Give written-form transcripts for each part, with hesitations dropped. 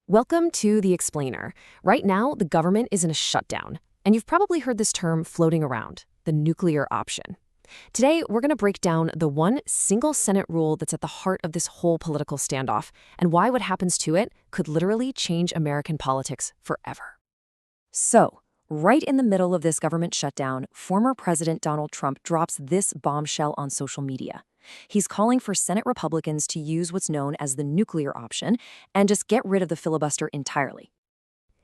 Welcome to The Explainer. Right now, the government is in a shutdown, and you've probably heard this term floating around, the nuclear option. Today, we're going to break down the one single Senate rule that's at the heart of this whole political standoff, and why what happens to it could literally change American politics forever. So, right in the middle of this government shutdown, former President Donald Trump drops this bombshell on social media. He's calling for Senate Republicans to use what's known as the nuclear option and just get rid of the filibuster entirely.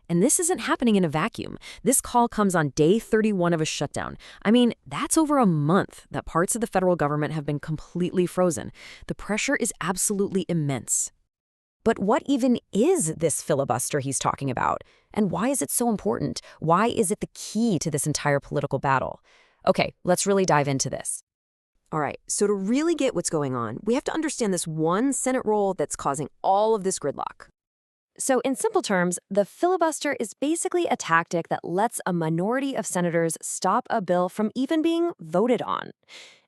And this isn't happening in a vacuum. This call comes on day 31 of a shutdown. I mean, that's over a month that parts of the federal government have been completely frozen. The pressure is absolutely immense. But what even is this filibuster he's talking about? And why is it so important? Why is it the key to this entire political battle? Okay, let's really dive into this. All right, so to really get what's going on, we have to understand this one Senate rule that's causing all of this gridlock. So in simple terms, the filibuster is basically a tactic that lets a minority of senators stop a bill from even being voted on.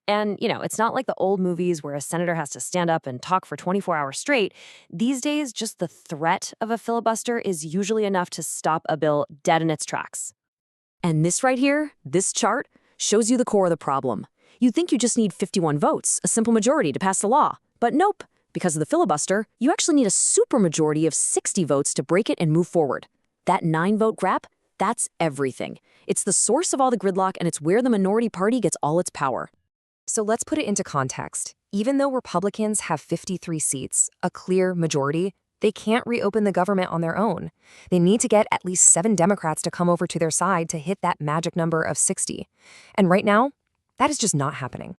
And, it's not like the old movies where a senator has to stand up and talk for 24 hours straight. These days, just the threat of a filibuster is usually enough to stop a bill dead in its tracks. And this right here, this chart, shows you the core of the problem. You'd think you just need 51 votes, a simple majority to pass the law. But nope. Because of the filibuster, you actually need a supermajority of 60 votes to break it and move forward. That 9-vote gap, that's everything. It's the source of all the gridlock, and it's where the minority party gets all its power. So let's put it into context. Even though Republicans have 53 seats, a clear majority, they can't reopen the government on their own. They need to get at least 7 Democrats to come over to their side to hit that magic number of 60. And right now, that is just not happening.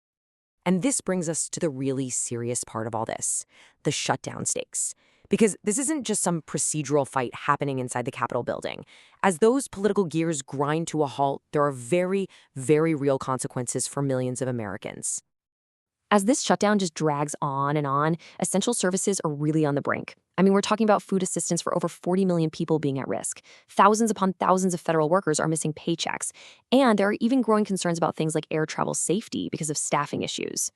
And this brings us to the really serious part of all this, the shutdown stakes. Because this isn't just some procedural fight happening inside the Capitol building. As those political gears grind to a halt, there are very, very real consequences for millions of Americans. As this shutdown just drags on and on, essential services are really on the brink. I mean, we're talking about food assistance for over 40 million people being at risk. Thousands upon thousands of federal workers are missing paychecks. And there are even growing concerns about things like air travel safety because of staffing issues.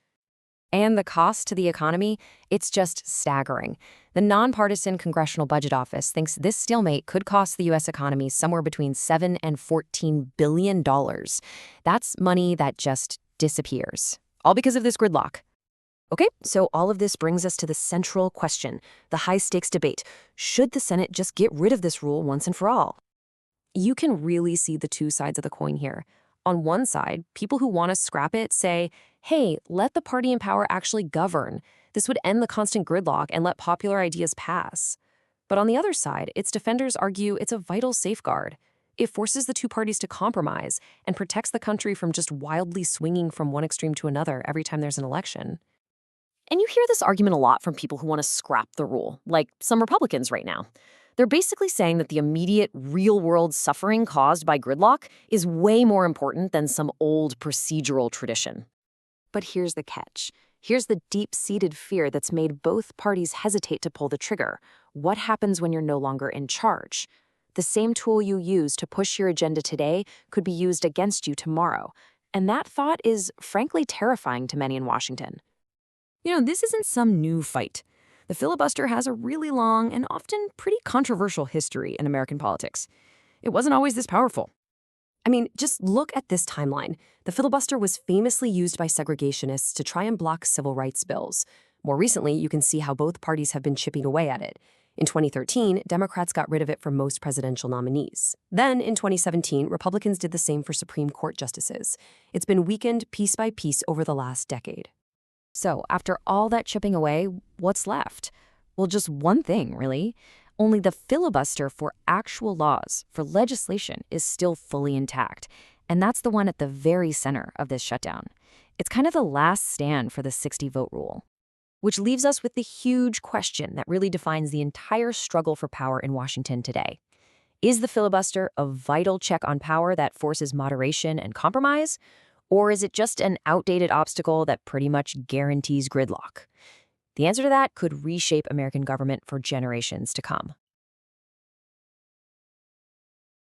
And the cost to the economy, it's just staggering. The nonpartisan Congressional Budget Office thinks this stalemate could cost the U.S. economy somewhere between $7 and $14 billion. That's money that just disappears. All because of this gridlock. Okay, so all of this brings us to the central question, the high-stakes debate. Should the Senate just get rid of this rule once and for all? You can really see the two sides of the coin here. On one side, people who want to scrap it say, hey, let the party in power actually govern. This would end the constant gridlock and let popular ideas pass. But on the other side, its defenders argue it's a vital safeguard. It forces the two parties to compromise and protects the country from just wildly swinging from one extreme to another every time there's an election. And you hear this argument a lot from people who want to scrap the rule, like some Republicans right now. They're basically saying that the immediate, real-world suffering caused by gridlock is way more important than some old procedural tradition. But here's the catch. Here's the deep-seated fear that's made both parties hesitate to pull the trigger. What happens when you're no longer in charge? The same tool you use to push your agenda today could be used against you tomorrow. And that thought is, frankly, terrifying to many in Washington. This isn't some new fight. The filibuster has a really long and often pretty controversial history in American politics. It wasn't always this powerful. I mean, just look at this timeline. The filibuster was famously used by segregationists to try and block civil rights bills. More recently, you can see how both parties have been chipping away at it. In 2013, Democrats got rid of it for most presidential nominees. Then, in 2017, Republicans did the same for Supreme Court justices. It's been weakened piece by piece over the last decade. So, after all that chipping away, what's left? Well, just one thing, really. Only the filibuster for actual laws, for legislation, is still fully intact. And that's the one at the very center of this shutdown. It's kind of the last stand for the 60-vote rule. Which leaves us with the huge question that really defines the entire struggle for power in Washington today. Is the filibuster a vital check on power that forces moderation and compromise? Or is it just an outdated obstacle that pretty much guarantees gridlock? The answer to that could reshape American government for generations to come.